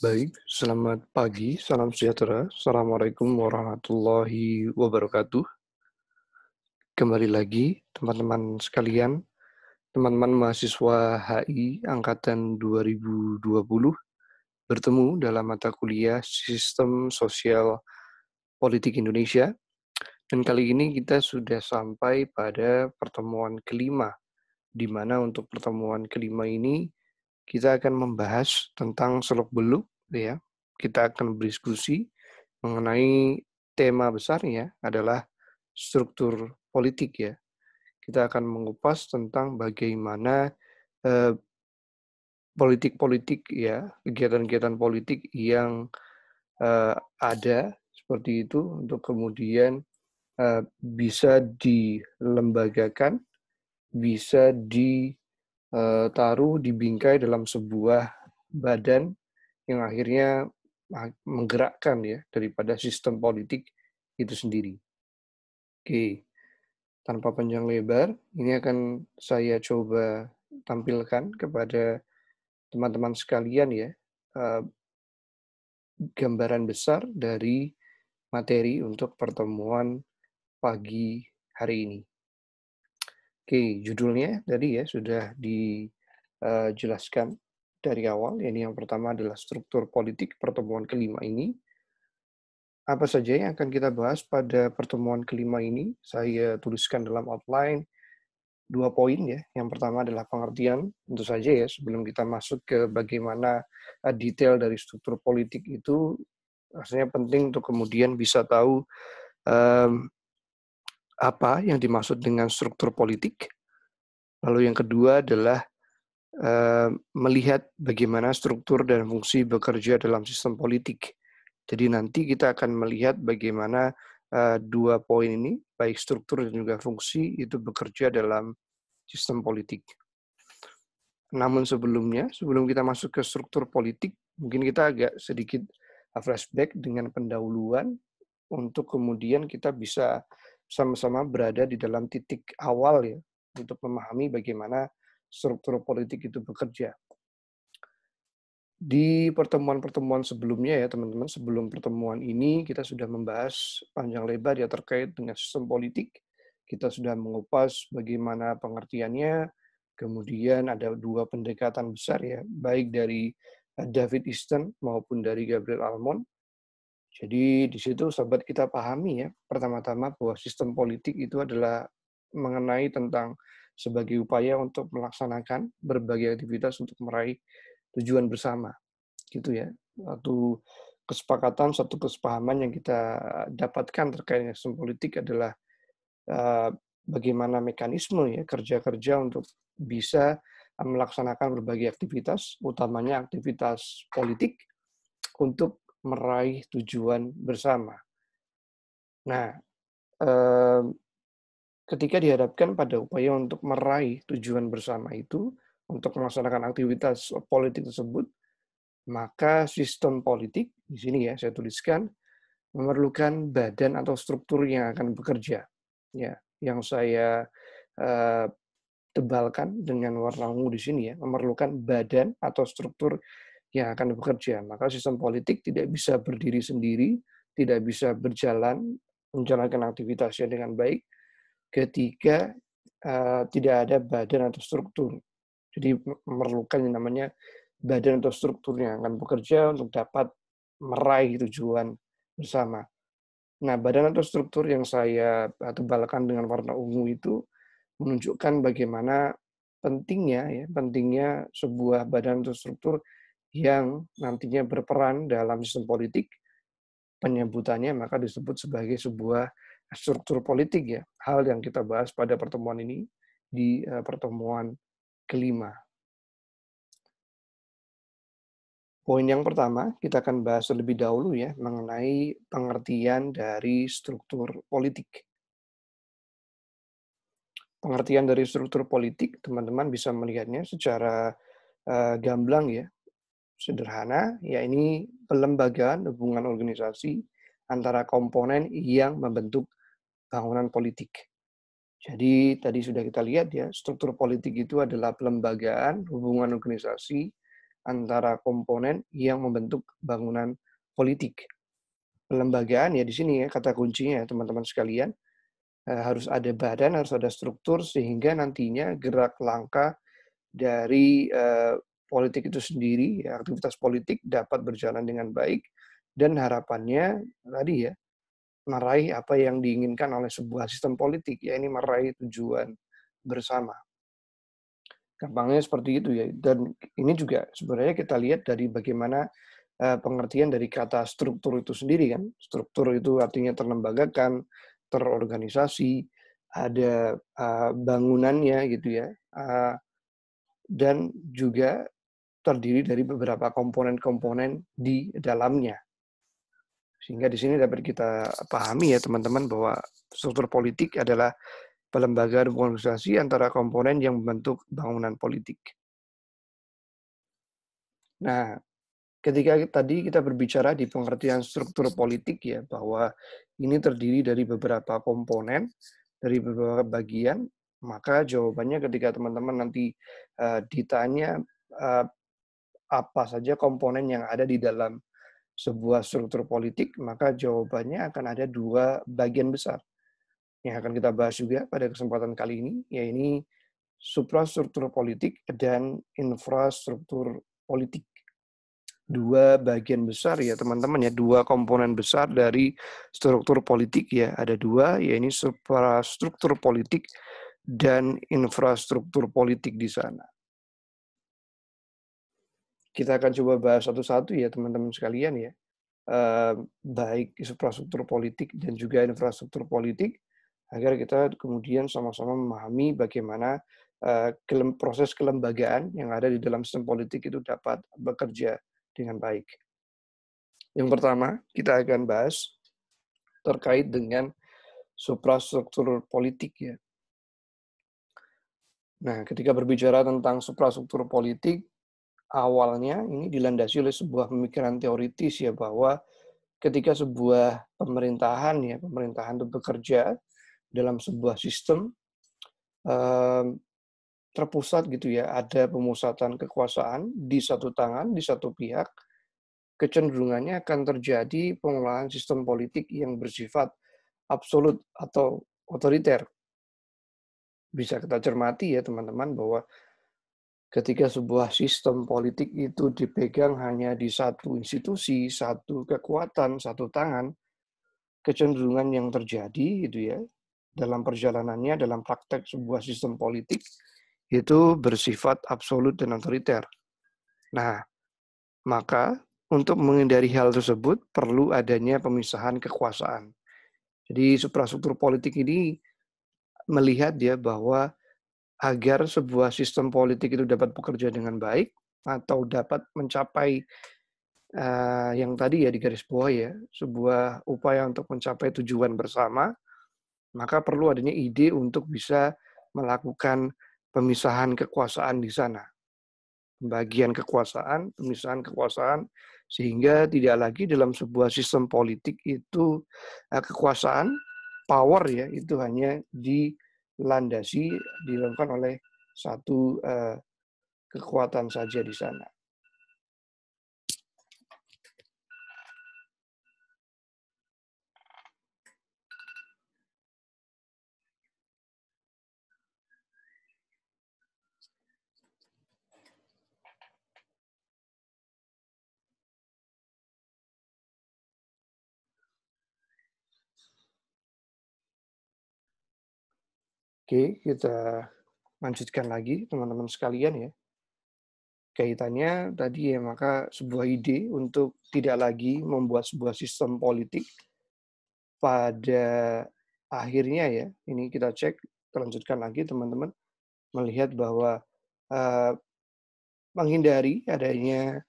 Baik, selamat pagi, salam sejahtera. Assalamualaikum warahmatullahi wabarakatuh. Kembali lagi, teman-teman sekalian, teman-teman mahasiswa HI Angkatan 2020 bertemu dalam mata kuliah Sistem Sosial Politik Indonesia. Dan kali ini kita sudah sampai pada pertemuan kelima, di mana untuk pertemuan kelima ini kita akan membahas tentang seluk-beluk, ya. Kita akan berdiskusi mengenai tema besarnya adalah struktur politik, ya. Kita akan mengupas tentang bagaimana politik-politik, ya, kegiatan-kegiatan politik yang ada seperti itu untuk kemudian bisa dilembagakan, bisa ditaruh, dibingkai dalam sebuah badan yang akhirnya menggerakkan, ya, daripada sistem politik itu sendiri. Oke, tanpa panjang lebar, ini akan saya coba tampilkan kepada teman-teman sekalian, ya, eee, gambaran besar dari materi untuk pertemuan pagi hari ini. Oke, judulnya tadi ya sudah dijelaskan dari awal, ini yang pertama adalah struktur politik pertemuan kelima ini. Apa saja yang akan kita bahas pada pertemuan kelima ini? Saya tuliskan dalam outline 2 poin ya. Yang pertama adalah pengertian, tentu saja ya sebelum kita masuk ke bagaimana detail dari struktur politik itu, rasanya penting untuk kemudian bisa tahu um, apa yang dimaksud dengan struktur politik. Lalu yang kedua adalah melihat bagaimana struktur dan fungsi bekerja dalam sistem politik. Jadi nanti kita akan melihat bagaimana 2 poin ini, baik struktur dan juga fungsi, itu bekerja dalam sistem politik. Namun sebelumnya, sebelum kita masuk ke struktur politik, mungkin kita agak sedikit flashback dengan pendahuluan untuk kemudian kita bisa sama-sama berada di dalam titik awal ya, untuk memahami bagaimana struktur politik itu bekerja. Di pertemuan-pertemuan sebelumnya ya teman-teman, sebelum pertemuan ini kita sudah membahas panjang lebar ya terkait dengan sistem politik. Kita sudah mengupas bagaimana pengertiannya, kemudian ada 2 pendekatan besar ya, baik dari David Easton maupun dari Gabriel Almond. Jadi di situ sobat kita pahami ya, pertama-tama bahwa sistem politik itu adalah mengenai tentang sebagai upaya untuk melaksanakan berbagai aktivitas untuk meraih tujuan bersama, gitu ya. Satu kesepakatan, satu kesepahaman yang kita dapatkan terkait dengan sistem politik adalah bagaimana mekanisme ya kerja-kerja untuk bisa melaksanakan berbagai aktivitas, utamanya aktivitas politik untuk meraih tujuan bersama. Nah, ketika dihadapkan pada upaya untuk meraih tujuan bersama itu, untuk melaksanakan aktivitas politik tersebut, maka sistem politik, di sini ya saya tuliskan, memerlukan badan atau struktur yang akan bekerja. Ya, yang saya eh, tebalkan dengan warna ungu di sini ya, memerlukan badan atau struktur yang akan bekerja. Maka sistem politik tidak bisa berdiri sendiri, tidak bisa berjalan, menjalankan aktivitasnya dengan baik ketika tidak ada badan atau struktur. Jadi memerlukan yang namanya badan atau struktur yang akan bekerja untuk dapat meraih tujuan bersama. Nah, badan atau struktur yang saya tebalkan dengan warna ungu itu menunjukkan bagaimana pentingnya sebuah badan atau struktur yang nantinya berperan dalam sistem politik. Penyebutannya maka disebut sebagai sebuah struktur politik ya. Hal yang kita bahas pada pertemuan ini di pertemuan kelima. Poin yang pertama, kita akan bahas terlebih dahulu ya mengenai pengertian dari struktur politik. Pengertian dari struktur politik, teman-teman bisa melihatnya secara gamblang ya, sederhana, ya ini pelembagaan hubungan organisasi antara komponen yang membentuk bangunan politik. Jadi tadi sudah kita lihat ya, struktur politik itu adalah pelembagaan hubungan organisasi antara komponen yang membentuk bangunan politik. Pelembagaan ya di sini ya kata kuncinya ya teman-teman sekalian, harus ada badan, harus ada struktur sehingga nantinya gerak langkah dari, politik itu sendiri, ya aktivitas politik dapat berjalan dengan baik dan harapannya tadi ya, meraih apa yang diinginkan oleh sebuah sistem politik, ya ini meraih tujuan bersama. Gampangnya seperti itu ya, dan ini juga sebenarnya kita lihat dari bagaimana, pengertian dari kata struktur itu sendiri kan. Struktur itu artinya terlembagakan, terorganisasi, ada, bangunannya gitu ya, dan juga terdiri dari beberapa komponen-komponen di dalamnya. Sehingga di sini dapat kita pahami ya teman-teman bahwa struktur politik adalah pelembagaan organisasi antara komponen yang membentuk bangunan politik. Nah, ketika tadi kita berbicara di pengertian struktur politik ya, bahwa ini terdiri dari beberapa komponen, dari beberapa bagian, maka jawabannya ketika teman-teman nanti ditanya apa saja komponen yang ada di dalam sebuah struktur politik, maka jawabannya akan ada dua bagian besar yang akan kita bahas juga pada kesempatan kali ini, yaitu suprastruktur politik dan infrastruktur politik. Dua bagian besar ya teman-teman ya, dua komponen besar dari struktur politik ya, ada dua, yaitu suprastruktur politik dan infrastruktur politik di sana. Kita akan coba bahas satu-satu ya teman-teman sekalian ya, baik infrastruktur politik dan juga infrastruktur politik, agar kita kemudian sama-sama memahami bagaimana proses kelembagaan yang ada di dalam sistem politik itu dapat bekerja dengan baik. Yang pertama, kita akan bahas terkait dengan suprastruktur politik ya. Nah, ketika berbicara tentang suprastruktur politik, awalnya ini dilandasi oleh sebuah pemikiran teoritis ya, bahwa ketika sebuah pemerintahan itu bekerja dalam sebuah sistem terpusat gitu ya, ada pemusatan kekuasaan di satu tangan, di satu pihak, kecenderungannya akan terjadi pengelolaan sistem politik yang bersifat absolut atau otoriter. Bisa kita cermati ya teman-teman bahwa ketika sebuah sistem politik itu dipegang hanya di satu institusi, satu kekuatan, satu tangan, kecenderungan yang terjadi gitu ya, dalam perjalanannya, dalam praktek sebuah sistem politik, itu bersifat absolut dan otoriter. Nah, maka untuk menghindari hal tersebut perlu adanya pemisahan kekuasaan. Jadi suprastruktur politik ini melihat ya bahwa agar sebuah sistem politik itu dapat bekerja dengan baik atau dapat mencapai yang tadi ya di garis bawah ya, sebuah upaya untuk mencapai tujuan bersama, maka perlu adanya ide untuk bisa melakukan pemisahan kekuasaan di sana. Pembagian kekuasaan, pemisahan kekuasaan, sehingga tidak lagi dalam sebuah sistem politik itu kekuasaan, power ya, itu hanya dilakukan oleh satu kekuatan saja di sana. Oke, kita lanjutkan lagi teman-teman sekalian ya. Kaitannya tadi ya, maka sebuah ide untuk tidak lagi membuat sebuah sistem politik pada akhirnya ya, ini kita cek, kita lanjutkan lagi teman-teman, melihat bahwa menghindari adanya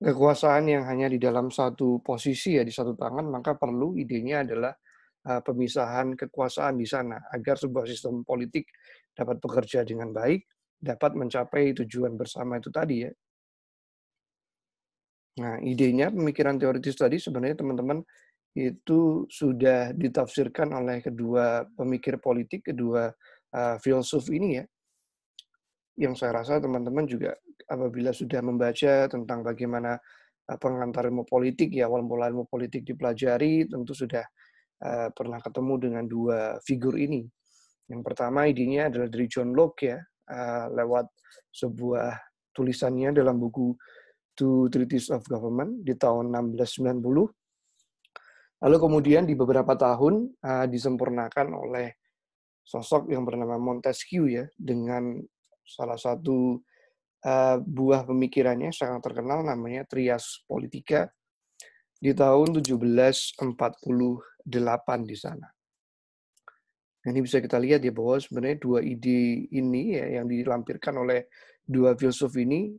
kekuasaan yang hanya di dalam satu posisi ya, di satu tangan, maka perlu idenya adalah pemisahan kekuasaan di sana agar sebuah sistem politik dapat bekerja dengan baik, dapat mencapai tujuan bersama itu tadi ya. Nah, idenya pemikiran teoritis tadi sebenarnya teman-teman itu sudah ditafsirkan oleh kedua pemikir politik, kedua filsuf ini ya. yang saya rasa teman-teman juga apabila sudah membaca tentang bagaimana pengantar ilmu politik, ya awal mula ilmu politik dipelajari, tentu sudah pernah ketemu dengan dua figur ini. Yang pertama idenya adalah dari John Locke ya, lewat sebuah tulisannya dalam buku Two Treatises of Government di tahun 1690. Lalu kemudian di beberapa tahun disempurnakan oleh sosok yang bernama Montesquieu ya, dengan salah satu buah pemikirannya sangat terkenal namanya Trias Politica di tahun 1748 di sana. Nah, ini bisa kita lihat ya bahwa sebenarnya dua ide ini ya yang dilampirkan oleh dua filsuf ini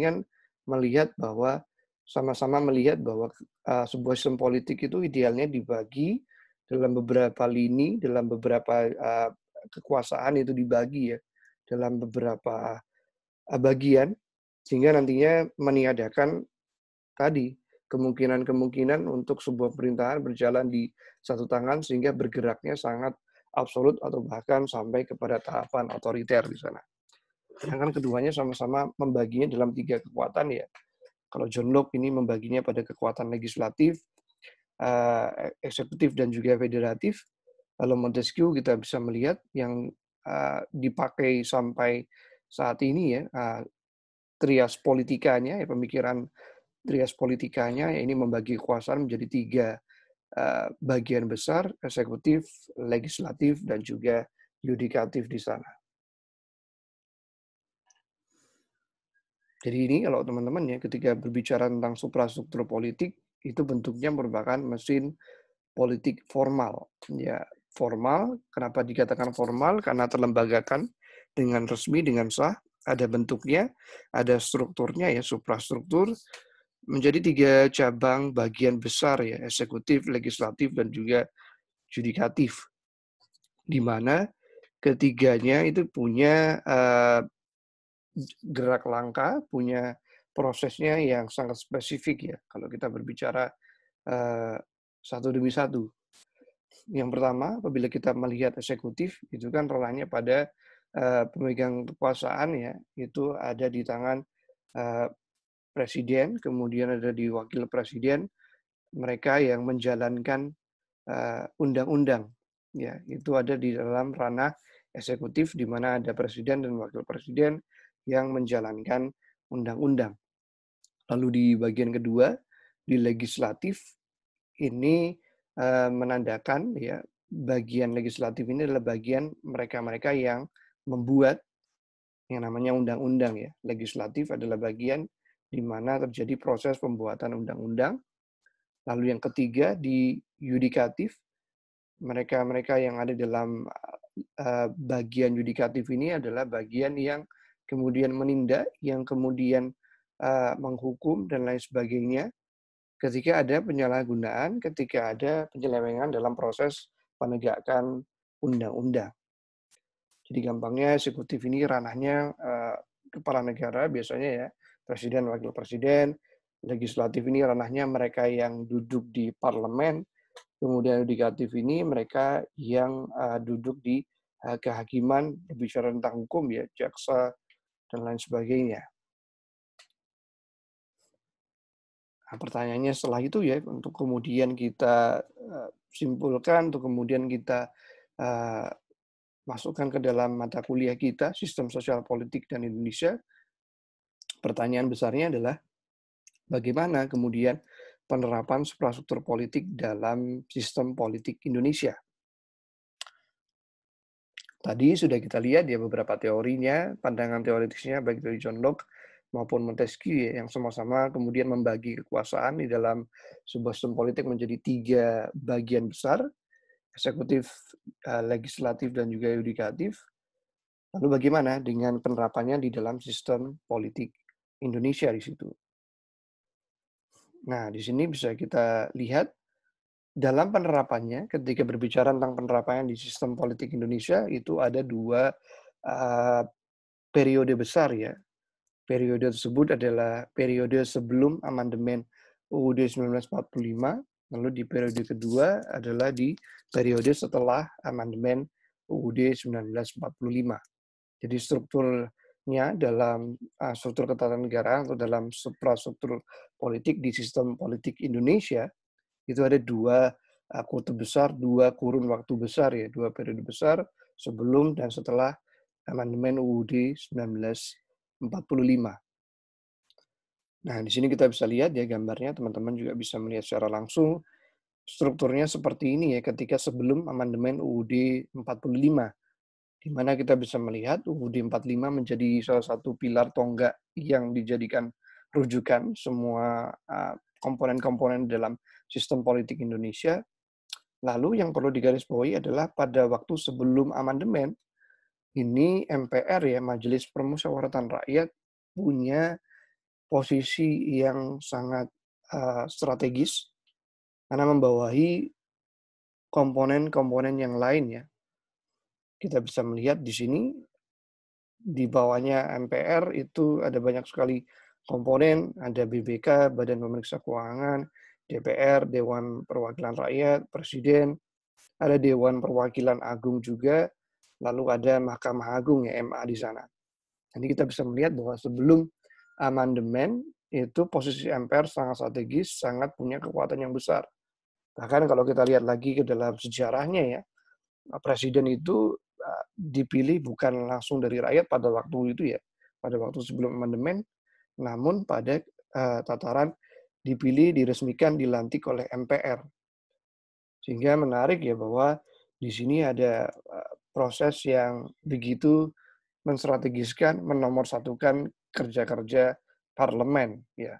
kan melihat bahwa sama-sama melihat bahwa sebuah sistem politik itu idealnya dibagi dalam beberapa lini, dalam beberapa kekuasaan itu dibagi ya dalam beberapa bagian, sehingga nantinya meniadakan tadi kemungkinan-kemungkinan untuk sebuah pemerintahan berjalan di satu tangan sehingga bergeraknya sangat absolut atau bahkan sampai kepada tahapan otoriter di sana. Sedangkan keduanya sama-sama membaginya dalam tiga kekuatan ya. Kalau John Locke ini membaginya pada kekuatan legislatif, eksekutif dan juga federatif. Lalu Montesquieu kita bisa melihat yang dipakai sampai saat ini ya, trias politikanya, ya pemikiran trias politikanya, ya ini membagi kekuasaan menjadi tiga bagian besar, eksekutif, legislatif, dan juga yudikatif di sana. Jadi ini kalau teman-teman ya ketika berbicara tentang suprastruktur politik, itu bentuknya merupakan mesin politik formal. Ya, formal, kenapa dikatakan formal? Karena terlembagakan dengan resmi, dengan sah, ada bentuknya, ada strukturnya ya, suprastruktur, menjadi tiga cabang bagian besar ya, eksekutif, legislatif, dan juga yudikatif. Di mana ketiganya itu punya gerak langkah, punya prosesnya yang sangat spesifik ya, kalau kita berbicara satu demi satu. Yang pertama, apabila kita melihat eksekutif, itu kan ranahnya pada pemegang kekuasaan ya, itu ada di tangan presiden, kemudian ada di wakil presiden, mereka yang menjalankan undang-undang. Ya, itu ada di dalam ranah eksekutif di mana ada presiden dan wakil presiden yang menjalankan undang-undang. Lalu di bagian kedua, di legislatif ini menandakan ya bagian legislatif ini adalah bagian mereka-mereka yang membuat yang namanya undang-undang ya. Legislatif adalah bagian di mana terjadi proses pembuatan undang-undang. Lalu yang ketiga di yudikatif, mereka-mereka yang ada dalam bagian yudikatif ini adalah bagian yang kemudian menindak, yang kemudian menghukum dan lain sebagainya ketika ada penyalahgunaan, ketika ada penyelewengan dalam proses penegakan undang-undang. Jadi gampangnya eksekutif ini ranahnya kepala negara biasanya ya, presiden, wakil presiden. Legislatif ini ranahnya mereka yang duduk di parlemen. Kemudian yudikatif ini mereka yang duduk di kehakiman, berbicara tentang hukum ya, jaksa dan lain sebagainya. Nah, pertanyaannya setelah itu ya, untuk kemudian kita simpulkan, untuk kemudian kita masukkan ke dalam mata kuliah kita, Sistem Sosial Politik dan Indonesia, pertanyaan besarnya adalah bagaimana kemudian penerapan suprastruktur politik dalam sistem politik Indonesia. Tadi sudah kita lihat ya beberapa teorinya, pandangan teoritisnya baik dari John Locke maupun Montesquieu ya, yang sama-sama kemudian membagi kekuasaan di dalam sebuah sistem politik menjadi tiga bagian besar, eksekutif, legislatif, dan juga yudikatif. Lalu bagaimana dengan penerapannya di dalam sistem politik Indonesia di situ? Nah, di sini bisa kita lihat dalam penerapannya, ketika berbicara tentang penerapannya di sistem politik Indonesia, itu ada dua periode besar ya. Periode tersebut adalah periode sebelum amandemen UUD 1945, lalu di periode kedua adalah di periode setelah amandemen UUD 1945. Jadi struktur dalam struktur ketatanegaraan atau dalam suprastruktur politik di sistem politik Indonesia, itu ada dua kutub besar, dua kurun waktu besar ya, dua periode besar sebelum dan setelah amandemen UUD 1945. Nah, di sini kita bisa lihat ya gambarnya, teman-teman juga bisa melihat secara langsung strukturnya seperti ini ya ketika sebelum amandemen UUD 45, di mana kita bisa melihat UUD 45 menjadi salah satu pilar tonggak yang dijadikan rujukan semua komponen-komponen dalam sistem politik Indonesia. Lalu yang perlu digarisbawahi adalah pada waktu sebelum amandemen, ini MPR ya, Majelis Permusyawaratan Rakyat, punya posisi yang sangat strategis karena membawahi komponen-komponen yang lain ya. Kita bisa melihat di sini, di bawahnya MPR itu ada banyak sekali komponen, ada BPK, Badan Pemeriksa Keuangan, DPR, Dewan Perwakilan Rakyat, Presiden, ada Dewan Perwakilan Agung juga, lalu ada Mahkamah Agung ya, MA di sana. Jadi kita bisa melihat bahwa sebelum amandemen, itu posisi MPR sangat strategis, sangat punya kekuatan yang besar. Bahkan kalau kita lihat lagi ke dalam sejarahnya ya, presiden itu dipilih bukan langsung dari rakyat pada waktu itu ya, pada waktu sebelum amandemen, namun pada tataran dipilih, diresmikan, dilantik oleh MPR. Sehingga menarik ya bahwa di sini ada proses yang begitu menstrategiskan, menomorsatukan kerja-kerja parlemen ya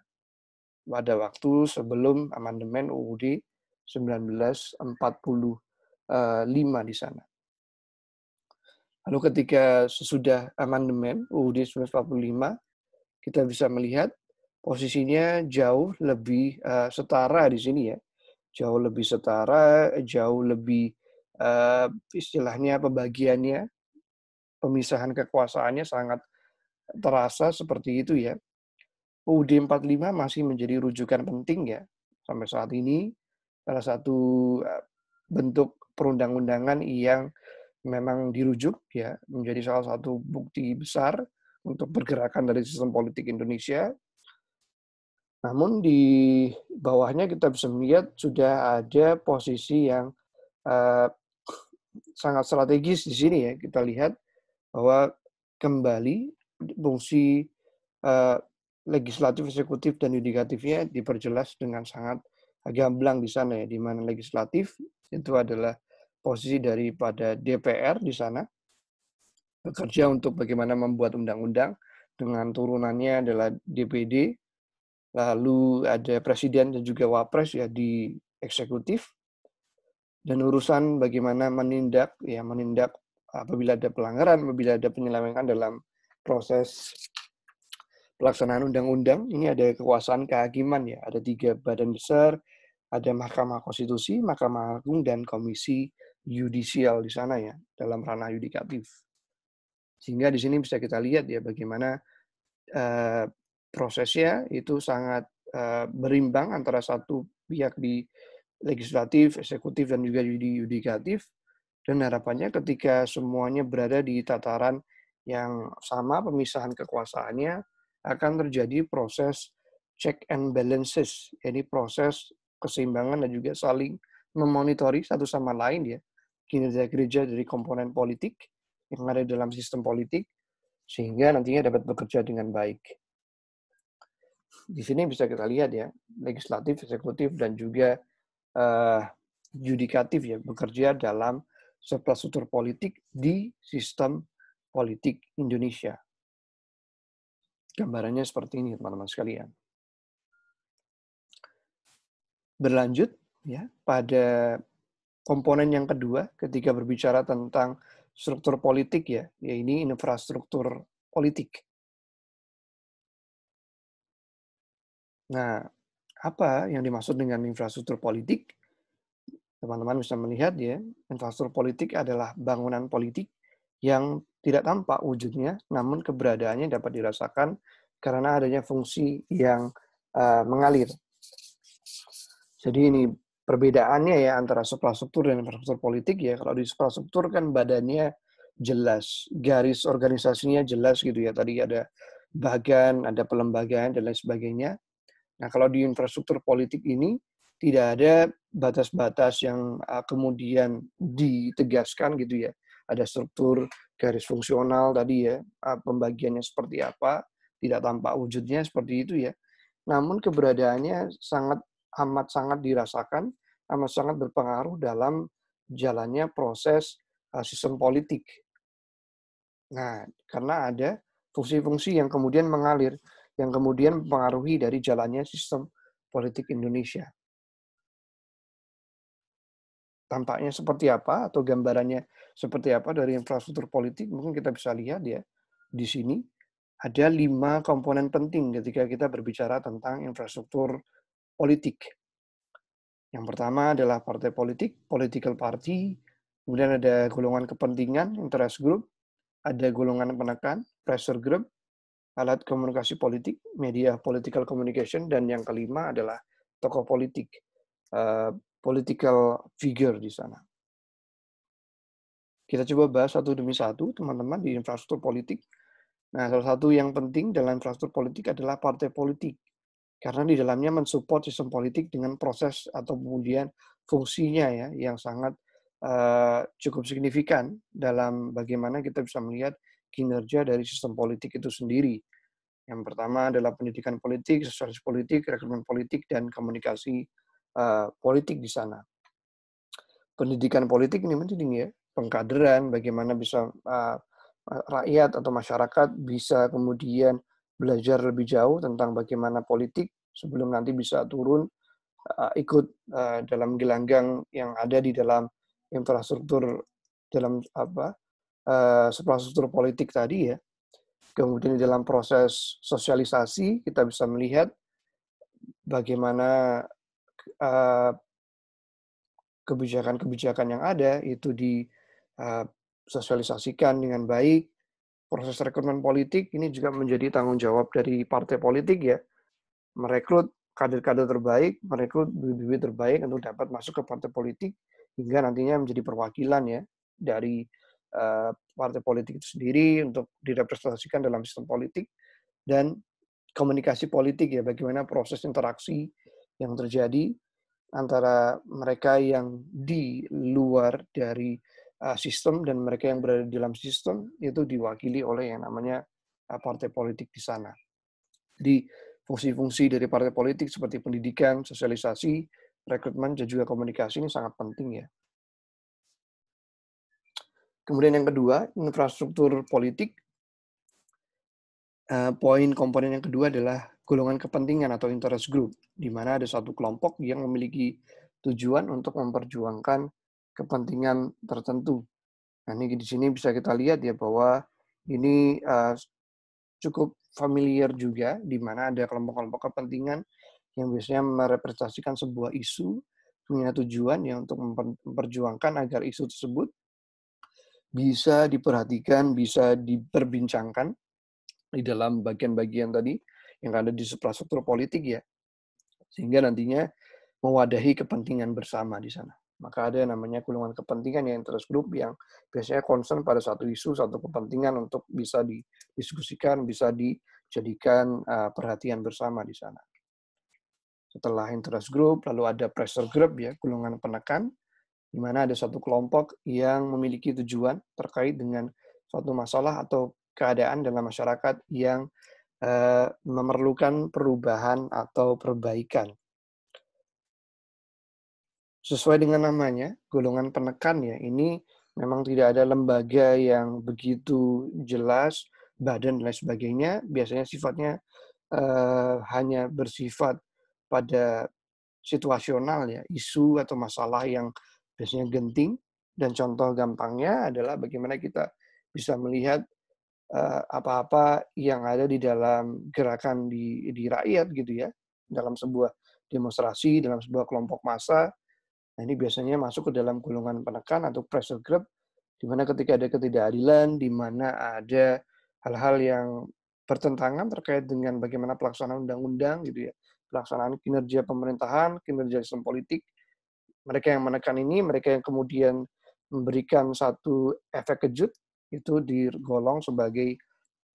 pada waktu sebelum amandemen UUD 1945 di sana. Lalu ketika sesudah amandemen UUD 1945, kita bisa melihat posisinya jauh lebih setara di sini ya. Jauh lebih setara, jauh lebih istilahnya pembagiannya, pemisahan kekuasaannya sangat terasa seperti itu ya. UUD 45 masih menjadi rujukan penting ya sampai saat ini, salah satu bentuk perundang-undangan yang memang dirujuk ya menjadi salah satu bukti besar untuk pergerakan dari sistem politik Indonesia. Namun di bawahnya kita bisa melihat sudah ada posisi yang uh, sangat strategis di sini ya. Kita lihat bahwa kembali fungsi uh, legislatif, eksekutif, dan yudikatifnya diperjelas dengan sangat gamblang di sana ya, di mana legislatif itu adalah posisi daripada DPR di sana, bekerja untuk bagaimana membuat undang-undang, dengan turunannya adalah DPD, lalu ada presiden dan juga wapres ya di eksekutif, dan urusan bagaimana menindak apabila ada pelanggaran, apabila ada penyelewengan dalam proses pelaksanaan undang-undang. Ini ada kekuasaan kehakiman ya, ada 3 badan besar, ada Mahkamah Konstitusi, Mahkamah Agung, dan Komisi Yudisial di sana ya, dalam ranah yudikatif. Sehingga di sini bisa kita lihat ya bagaimana prosesnya itu sangat berimbang antara satu pihak di legislatif, eksekutif, dan juga yudikatif. Dan harapannya ketika semuanya berada di tataran yang sama, pemisahan kekuasaannya, akan terjadi proses check and balances, jadi proses keseimbangan dan juga saling memonitori satu sama lain ya, kinerja-kinerja dari komponen politik yang ada dalam sistem politik, sehingga nantinya dapat bekerja dengan baik. Di sini bisa kita lihat ya, legislatif, eksekutif, dan juga yudikatif ya, bekerja dalam substruktur politik di sistem politik Indonesia. Gambarannya seperti ini, teman-teman sekalian. Berlanjut ya pada komponen yang kedua ketika berbicara tentang struktur politik ya, ini infrastruktur politik. Nah, apa yang dimaksud dengan infrastruktur politik? Teman-teman bisa melihat ya, infrastruktur politik adalah bangunan politik yang tidak tampak wujudnya, namun keberadaannya dapat dirasakan karena adanya fungsi yang mengalir. Jadi ini perbedaannya ya antara suprastruktur dan infrastruktur politik ya. Kalau di suprastruktur kan badannya jelas, garis organisasinya jelas gitu ya. Tadi ada bagan, ada pelembagaan dan lain sebagainya. Nah, kalau di infrastruktur politik ini tidak ada batas-batas yang kemudian ditegaskan gitu ya. Ada struktur garis fungsional tadi ya, pembagiannya seperti apa, tidak tampak wujudnya seperti itu ya. Namun keberadaannya amat sangat dirasakan, amat sangat berpengaruh dalam jalannya proses sistem politik. Nah, karena ada fungsi-fungsi yang kemudian mengalir, yang kemudian mempengaruhi dari jalannya sistem politik Indonesia. Tampaknya seperti apa atau gambarannya seperti apa dari infrastruktur politik, mungkin kita bisa lihat ya, di sini ada 5 komponen penting ketika kita berbicara tentang infrastruktur politik. Yang pertama adalah partai politik, political party, kemudian ada golongan kepentingan, interest group, ada golongan penekan, pressure group, alat komunikasi politik, media political communication, dan yang kelima adalah tokoh politik, political figure di sana. Kita coba bahas satu demi satu, teman-teman, di infrastruktur politik. Nah, salah satu yang penting dalam infrastruktur politik adalah partai politik. Karena di dalamnya mensupport sistem politik dengan proses atau kemudian fungsinya ya, yang sangat cukup signifikan dalam bagaimana kita bisa melihat kinerja dari sistem politik itu sendiri. Yang pertama adalah pendidikan politik, sosialisasi politik, rekrutmen politik, dan komunikasi politik di sana. Pendidikan politik ini penting ya, pengkaderan, bagaimana bisa rakyat atau masyarakat bisa kemudian belajar lebih jauh tentang bagaimana politik sebelum nanti bisa turun ikut dalam gelanggang yang ada di dalam infrastruktur dalam infrastruktur politik tadi ya. Kemudian di dalam proses sosialisasi kita bisa melihat bagaimana uh, kebijakan-kebijakan yang ada itu disosialisasikan dengan baik. Proses rekrutmen politik ini juga menjadi tanggung jawab dari partai politik ya, merekrut kader-kader terbaik, merekrut bibit-bibit terbaik untuk dapat masuk ke partai politik hingga nantinya menjadi perwakilan ya dari partai politik itu sendiri untuk direpresentasikan dalam sistem politik, dan komunikasi politik ya, bagaimana proses interaksi yang terjadi antara mereka yang di luar dari sistem dan mereka yang berada di dalam sistem itu diwakili oleh yang namanya partai politik di sana. Di fungsi-fungsi dari partai politik seperti pendidikan, sosialisasi, rekrutmen, dan juga komunikasi ini sangat penting ya. Kemudian yang kedua, infrastruktur politik. Poin komponen yang kedua adalah golongan kepentingan atau interest group, di mana ada satu kelompok yang memiliki tujuan untuk memperjuangkan kepentingan tertentu. Nah, ini di sini bisa kita lihat ya bahwa ini cukup familiar juga, di mana ada kelompok-kelompok kepentingan yang biasanya merepresentasikan sebuah isu, punya tujuan ya untuk memperjuangkan agar isu tersebut bisa diperhatikan, bisa diperbincangkan di dalam bagian-bagian tadi yang ada di infrastruktur politik ya, sehingga nantinya mewadahi kepentingan bersama di sana. Maka ada namanya golongan kepentingan ya, interest group, yang biasanya concern pada satu isu, satu kepentingan untuk bisa didiskusikan, bisa dijadikan perhatian bersama di sana. Setelah interest group, lalu ada pressure group ya, golongan penekan, di mana ada satu kelompok yang memiliki tujuan terkait dengan suatu masalah atau keadaan dalam masyarakat yang memerlukan perubahan atau perbaikan. Sesuai dengan namanya, golongan penekan ya, ini memang tidak ada lembaga yang begitu jelas, badan dan lain sebagainya. Biasanya sifatnya hanya bersifat pada situasional ya, isu atau masalah yang biasanya genting, dan contoh gampangnya adalah bagaimana kita bisa melihat apa-apa yang ada di dalam gerakan di rakyat gitu ya, dalam sebuah demonstrasi, dalam sebuah kelompok massa. Nah, ini biasanya masuk ke dalam golongan penekan atau pressure group, di mana ketika ada ketidakadilan, di mana ada hal-hal yang bertentangan terkait dengan bagaimana pelaksanaan undang-undang gitu ya, pelaksanaan kinerja pemerintahan, kinerja sistem politik. Mereka yang menekan ini, mereka yang kemudian memberikan satu efek kejut itu digolong sebagai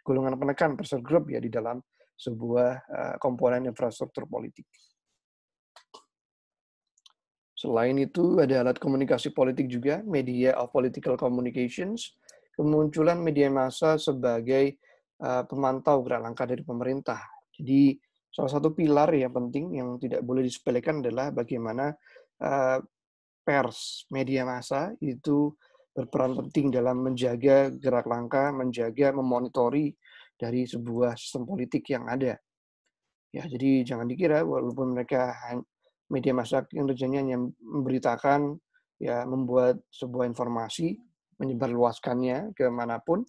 golongan penekan pressure group ya di dalam sebuah komponen infrastruktur politik. Selain itu, ada alat komunikasi politik juga, media of political communications, kemunculan media massa sebagai pemantau gerak langkah dari pemerintah. Jadi, salah satu pilar yang penting yang tidak boleh disepelekan adalah bagaimana pers, media massa itu berperan penting dalam menjaga gerak langkah, menjaga, memonitori dari sebuah sistem politik yang ada. Ya, jadi jangan dikira walaupun mereka media massa kinerjanya hanya memberitakan, ya membuat sebuah informasi, menyebarluaskannya ke manapun,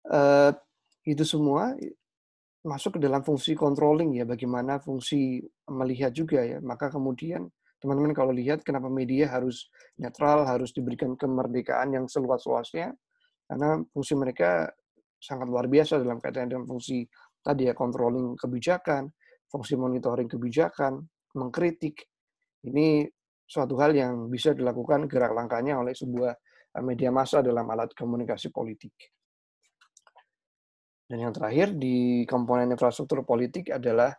eee, itu semua masuk ke dalam fungsi controlling ya, bagaimana fungsi melihat juga ya. Maka kemudian teman-teman kalau lihat kenapa media harus netral, harus diberikan kemerdekaan yang seluas-luasnya, karena fungsi mereka sangat luar biasa dalam kaitan dengan fungsi tadi ya, controlling kebijakan, fungsi monitoring kebijakan, mengkritik. Ini suatu hal yang bisa dilakukan gerak langkahnya oleh sebuah media massa dalam alat komunikasi politik. Dan yang terakhir di komponen infrastruktur politik adalah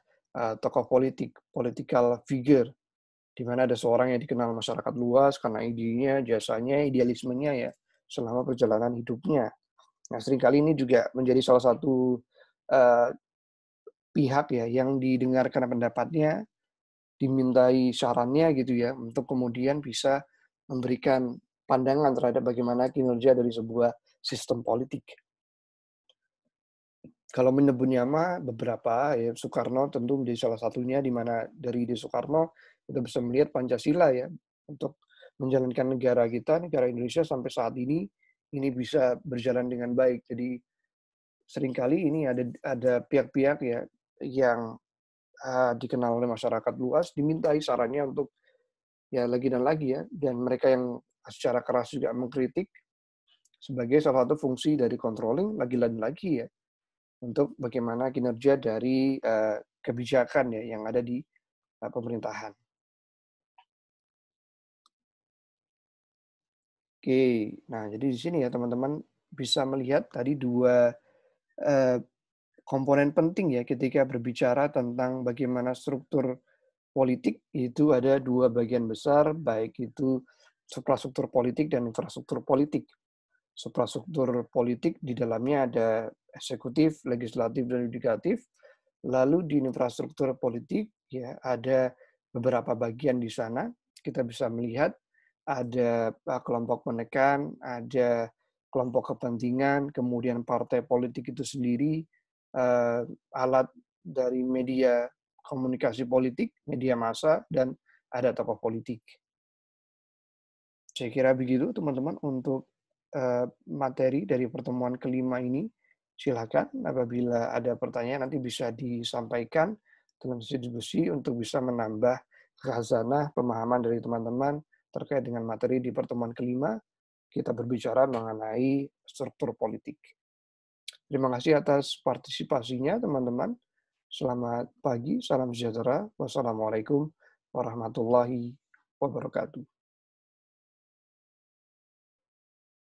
tokoh politik, political figure, di mana ada seorang yang dikenal masyarakat luas karena idenya, jasanya, idealismenya ya selama perjalanan hidupnya. Nah, seringkali ini juga menjadi salah satu uh, pihak ya yang didengarkan pendapatnya, dimintai sarannya gitu ya, untuk kemudian bisa memberikan pandangan terhadap bagaimana kinerja dari sebuah sistem politik. Kalau menyebutnya mah beberapa ya, Soekarno tentu menjadi salah satunya, di mana dari ide Soekarno kita bisa melihat Pancasila ya, untuk menjalankan negara kita, negara Indonesia sampai saat ini bisa berjalan dengan baik. Jadi seringkali ini ada pihak-pihak ya yang dikenal oleh masyarakat luas, dimintai sarannya untuk ya lagi dan lagi ya, dan mereka yang secara keras juga mengkritik sebagai salah satu fungsi dari controlling lagi dan lagi ya, untuk bagaimana kinerja dari kebijakan ya yang ada di pemerintahan. Oke, nah jadi di sini ya teman-teman bisa melihat tadi dua eh, komponen penting ya ketika berbicara tentang bagaimana struktur politik. Itu ada dua bagian besar, baik itu suprastruktur politik dan infrastruktur politik. Suprastruktur politik di dalamnya ada eksekutif, legislatif, dan yudikatif. Lalu di infrastruktur politik ya ada beberapa bagian di sana. Kita bisa melihat ada kelompok menekan, ada kelompok kepentingan, kemudian partai politik itu sendiri, alat dari media komunikasi politik, media massa, dan ada tokoh politik. Saya kira begitu teman-teman untuk materi dari pertemuan kelima ini. Silakan apabila ada pertanyaan nanti bisa disampaikan dalam sesi diskusi untuk bisa menambah khazanah pemahaman dari teman-teman terkait dengan materi di pertemuan kelima. Kita berbicara mengenai struktur politik. Terima kasih atas partisipasinya teman-teman. Selamat pagi, salam sejahtera. Wassalamualaikum warahmatullahi wabarakatuh.